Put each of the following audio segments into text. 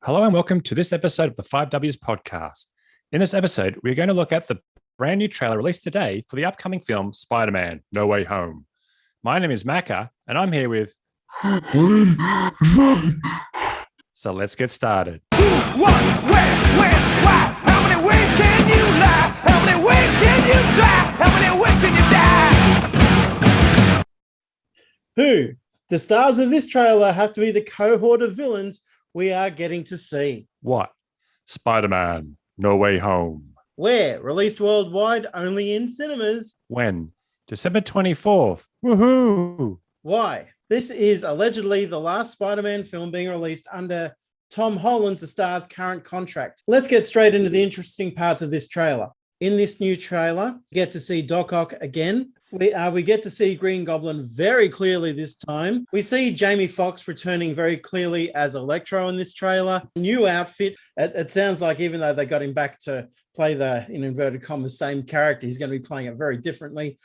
Hello and welcome to this episode of the 5Ws podcast. In this episode, we're going to look at the brand new trailer released today for the upcoming film Spider-Man: No Way Home. My name is Macca, and I'm here with... So let's get started. Who, what, where, when, why? How many ways can you lie? How many ways can you try? How many ways can you die? Who? The stars of this trailer have to be the cohort of villains we are getting to see. What? Spider-Man: No Way Home. Where? Released worldwide, only in cinemas. When? December 24th. Woohoo! Why? This is allegedly the last Spider-Man film being released under Tom Holland, the star's current contract. Let's get straight into the interesting parts of this trailer. In this new trailer, we get to see Doc Ock again. We get to see Green Goblin very clearly this time. We see Jamie Foxx returning very clearly as Electro in this trailer. New outfit. It sounds like even though they got him back to play the, in inverted commas, same character, he's going to be playing it very differently.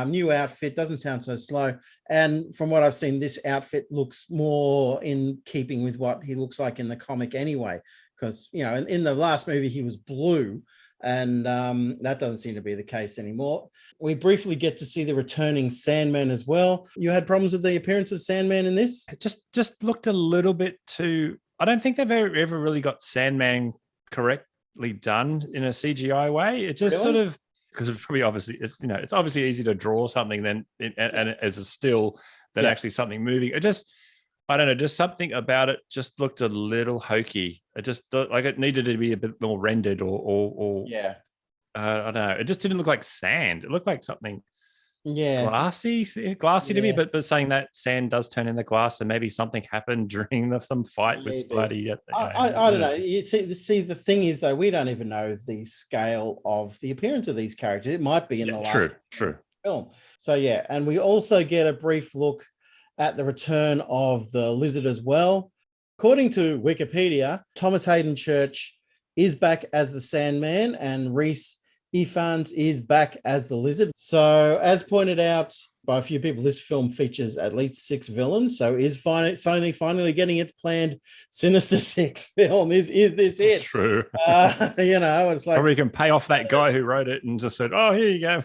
New outfit, doesn't sound so slow. And from what I've seen, this outfit looks more in keeping with what he looks like in the comic anyway. Because, you know, in the last movie, he was blue. And that doesn't seem to be the case anymore. We briefly get to see the returning Sandman as well. You had problems with the appearance of Sandman in this? It just looked a little bit too... I don't think they've ever really got Sandman correctly done in a CGI way. It just sort of... Because it's probably obviously... It's obviously easy to draw something and as a still than actually something moving. It just... I don't know, just something about it just looked a little hokey. It just like it needed to be a bit more rendered or I don't know. It just didn't look like sand. It looked like something glassy to me, but saying that sand does turn into glass and maybe something happened during some fight with Spidey. I don't know. You see, the thing is though, we don't even know the scale of the appearance of these characters. It might be in the last film. So yeah, and we also get a brief look at the return of the Lizard as well. According to Wikipedia, Thomas Hayden Church is back as the Sandman and Rhys Ifans is back as the Lizard. So as pointed out by a few people, this film features at least 6 villains. So is Sony finally getting its planned Sinister Six film? Is this it? True. It's like... Or we can pay off that guy who wrote it and just said, oh, here you go,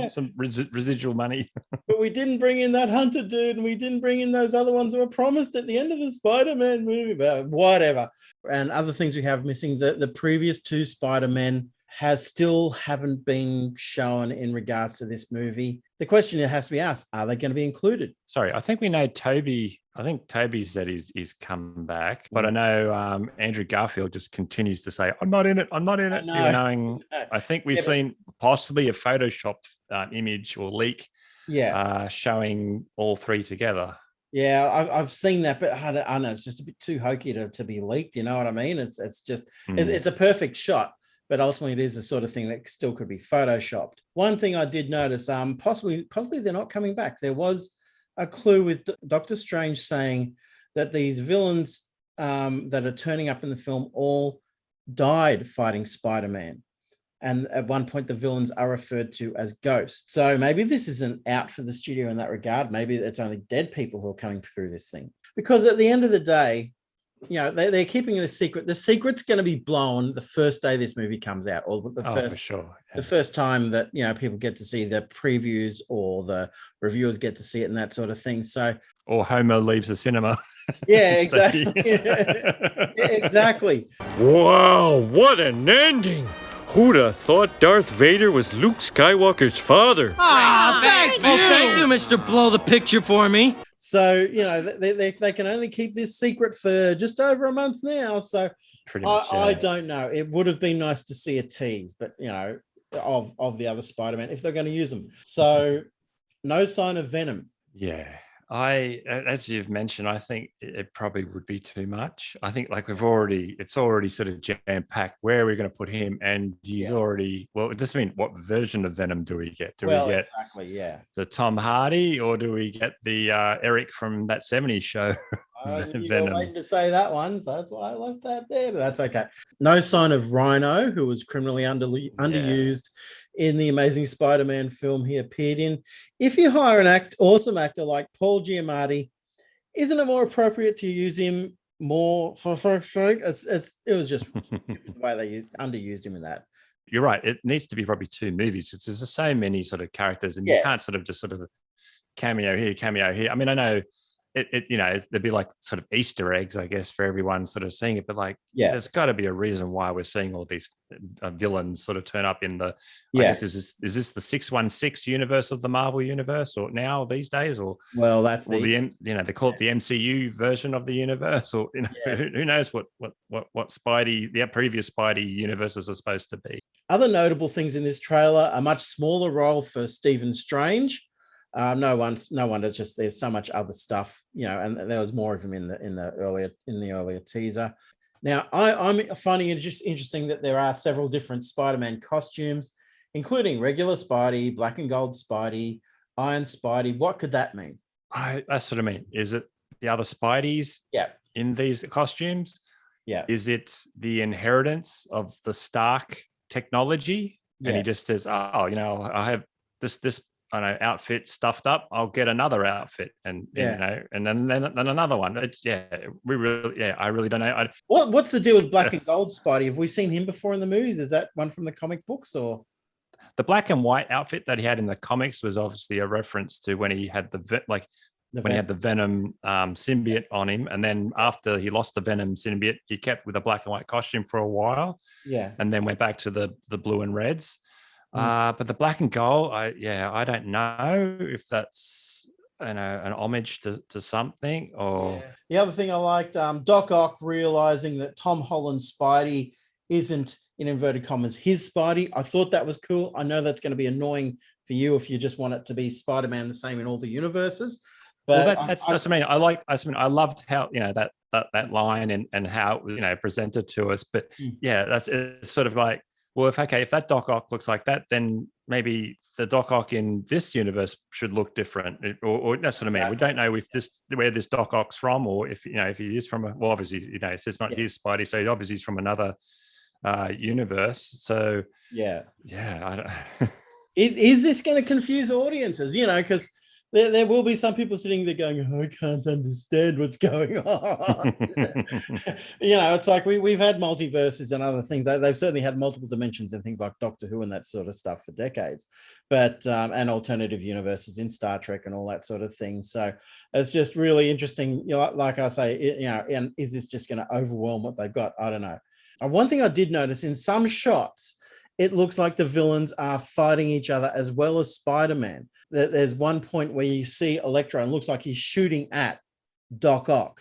some residual money. But we didn't bring in that Hunter dude, and we didn't bring in those other ones that were promised at the end of the Spider-Man movie, but whatever. And other things we have missing, the previous 2 Spider-Men haven't been shown in regards to this movie. The question that has to be asked, are they going to be included? Sorry, I think we know Toby. I think Toby said he's come back, but I know Andrew Garfield just continues to say, I'm not in it. I'm not in it. Even knowing, I think we've seen possibly a photoshopped image or leak showing all 3 together. Yeah, I've seen that, but I don't know. It's just a bit too hokey to be leaked. You know what I mean? It's just, it's a perfect shot. But ultimately, it is the sort of thing that still could be photoshopped. One thing I did notice, possibly they're not coming back. There was a clue with Doctor Strange saying that these villains that are turning up in the film all died fighting Spider-Man. And at one point, the villains are referred to as ghosts. So maybe this isn't out for the studio in that regard. Maybe it's only dead people who are coming through this thing. Because at the end of the day, they're keeping the secret. The secret's going to be blown the first day this movie comes out, or the first time that people get to see the previews or the reviewers get to see it and that sort of thing. So, or Homer leaves the cinema. Yeah, exactly. Exactly. Wow, what an ending! Who'd have thought Darth Vader was Luke Skywalker's father? Thank you, Mr. Blow the Picture for me. So, they can only keep this secret for just over a month now. So pretty much, I don't know. It would have been nice to see a tease, but, of the other Spider-Man, if they're going to use them. So no sign of Venom. Yeah. As you've mentioned, I think it probably would be too much. I think it's already sort of jam-packed. Where are we going to put him? And he's already, it just mean what version of Venom do we get? Do we get the Tom Hardy, or do we get the Eric from that 70s show? You were waiting to say that one, so that's why I left that there, but that's okay. No sign of Rhino, who was criminally underused in the Amazing Spider-Man film he appeared in. If you hire an awesome actor like Paul Giamatti, isn't it more appropriate to use him more for sake. It was just the way they underused him in that. You're right. It needs to be probably 2 movies. There's so many sort of characters, and you can't sort of just sort of cameo here, cameo here. I mean, I know there'd be like sort of Easter eggs, I guess, for everyone sort of seeing it, but like, there's got to be a reason why we're seeing all these villains sort of turn up in the. I guess, is this the 616 universe of the Marvel universe, or now these days, or that's they call it the MCU version of the universe, or who knows what Spidey, the previous Spidey universes are supposed to be. Other notable things in this trailer: a much smaller role for Stephen Strange. No wonder. Just there's so much other stuff, and there was more of him in the earlier teaser. Now, I'm finding it just interesting that there are several different Spider-Man costumes, including regular Spidey, black and gold Spidey, Iron Spidey. What could that mean? That's what I mean. Is it the other Spideys? In these costumes? Is it the inheritance of the Stark technology? And he just says, I have this outfit stuffed up. I'll get another outfit, and and then another one. I really don't know. What's the deal with black and gold Spidey? Have we seen him before in the movies? Is that one from the comic books, or the black and white outfit that he had in the comics was obviously a reference to when he had he had the Venom symbiote on him, and then after he lost the Venom symbiote, he kept with a black and white costume for a while. And then went back to the blue and reds. But the black and gold, I don't know if that's an homage to something, or the other thing I liked, Doc Ock realizing that Tom Holland's Spidey isn't, in inverted commas, his Spidey. I thought that was cool. I know that's going to be annoying for you if you just want it to be Spider-Man the same in all the universes. But that's what I mean. I loved how that line and how it was presented to us. But it's sort of like, well, if that Doc Ock looks like that, then maybe the Doc Ock in this universe should look different, or that's what I mean. We don't know where this Doc Ock's from, or if if he is from obviously it's not his Spidey, so obviously he's from another universe. So I don't. Is this going to confuse audiences? Because there will be some people sitting there going, I can't understand what's going on. It's like we've had multiverses and other things. They've certainly had multiple dimensions and things like Doctor Who and that sort of stuff for decades, but and alternative universes in Star Trek and all that sort of thing. So it's just really interesting. Like I say, and is this just going to overwhelm what they've got? I don't know. One thing I did notice in some shots, it looks like the villains are fighting each other as well as Spider-Man. There's one point where you see Electro and looks like he's shooting at Doc Ock.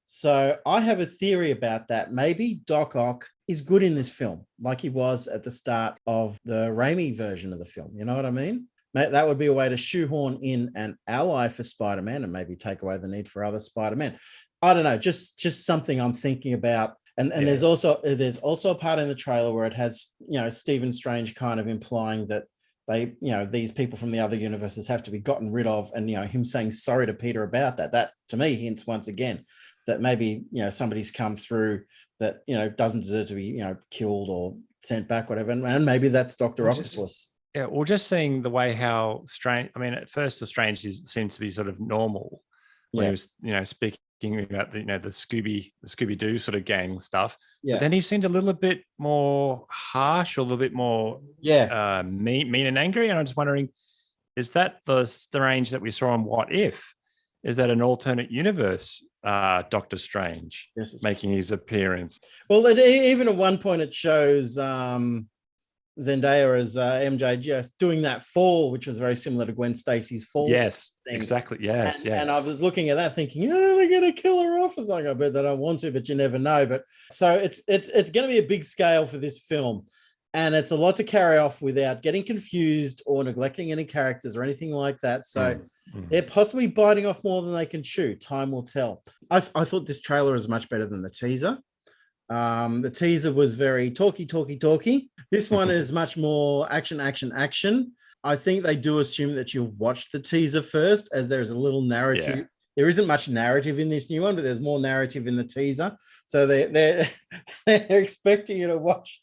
So I have a theory about that. Maybe Doc Ock is good in this film, like he was at the start of the Raimi version of the film. You know what I mean? That would be a way to shoehorn in an ally for Spider-Man and maybe take away the need for other Spider-Man. I don't know, just something I'm thinking about. And there's also a part in the trailer where it has, Stephen Strange kind of implying that they, these people from the other universes have to be gotten rid of, and him saying sorry to Peter about that. That to me hints once again that maybe somebody's come through that doesn't deserve to be killed or sent back, whatever, and maybe that's Dr. Octopus. Yeah, well, just seeing the way how Strange. I mean, at first the Strange seems to be sort of normal when he was speaking about the Scooby-Doo sort of gang stuff. But then he seemed a little bit more harsh, or a little bit more mean and angry. And I'm just wondering, is that the Strange that we saw in What If? Is that an alternate universe Doctor Strange making his appearance? Well, even at one point it shows Zendaya as MJ just doing that fall, which was very similar to Gwen Stacy's fall. Yes, exactly. Yes, and I was looking at that thinking, they're going to kill her off. It's like, I bet they don't want to, but you never know. But so it's going to be a big scale for this film, and it's a lot to carry off without getting confused or neglecting any characters or anything like that. So they're possibly biting off more than they can chew. Time will tell. I thought this trailer is much better than the teaser. The teaser was very talky. This one is much more action. I think they do assume that you've watched the teaser first, as there's a little narrative. There isn't much narrative in this new one, but there's more narrative in the teaser. So they're they're expecting you to watch.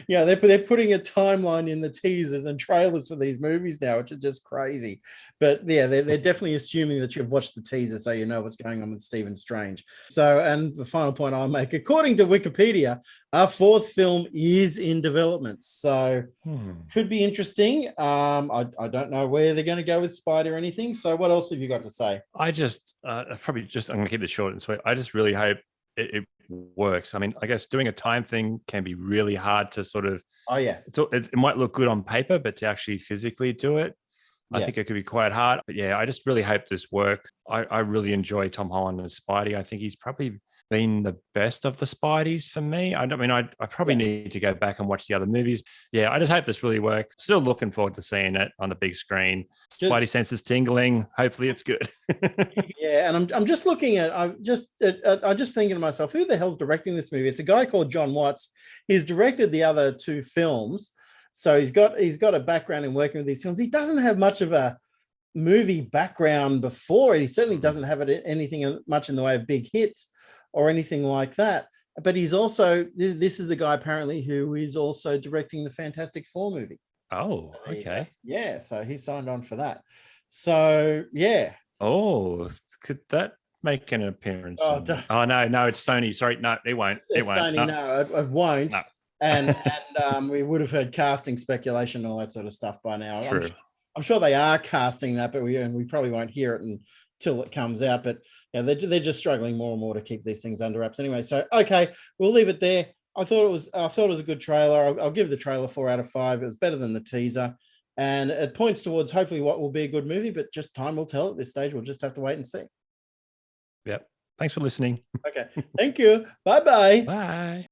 They're putting a timeline in the teasers and trailers for these movies now, which is just crazy. But yeah, they're definitely assuming that you've watched the teaser, so you know what's going on with Stephen Strange. So, and the final point I'll make, according to Wikipedia, our fourth film is in development, so could be interesting. I don't know where they're going to go with Spider or anything. So, what else have you got to say? I just I'm going to keep it short and sweet. I just really hope it works. I mean, I guess doing a time thing can be really hard to sort of. Oh yeah, it might look good on paper, but to actually physically do it, I think it could be quite hard. But yeah, I just really hope this works. I really enjoy Tom Holland as Spidey. I think he's probably been the best of the Spideys for me. I probably need to go back and watch the other movies. Yeah, I just hope this really works. Still looking forward to seeing it on the big screen. Spidey senses tingling. Hopefully it's good. Yeah, and I'm just looking at, I'm just thinking to myself, who the hell's directing this movie? It's a guy called John Watts. He's directed the other two films. So he's got a background in working with these films. He doesn't have much of a movie background before it. He certainly doesn't have anything much in the way of big hits or anything like that. But he's also, this is the guy apparently who is also directing the Fantastic Four movie. Oh, okay. Yeah, so he signed on for that. So yeah. Oh, could that make an appearance? Oh no, it's Sony. Sorry, no, it won't. It won't. Sony, no, it won't. No. And we would have heard casting speculation and all that sort of stuff by now. True. I'm sure they are casting that, but we probably won't hear it until it comes out. But yeah, they're just struggling more and more to keep these things under wraps. Anyway, so okay, we'll leave it there. I thought it was a good trailer. I'll give the trailer 4 out of 5. It was better than the teaser, and it points towards hopefully what will be a good movie. But just time will tell at this stage. We'll just have to wait and see. Yep. Thanks for listening. Okay. Thank you. Bye-bye. Bye.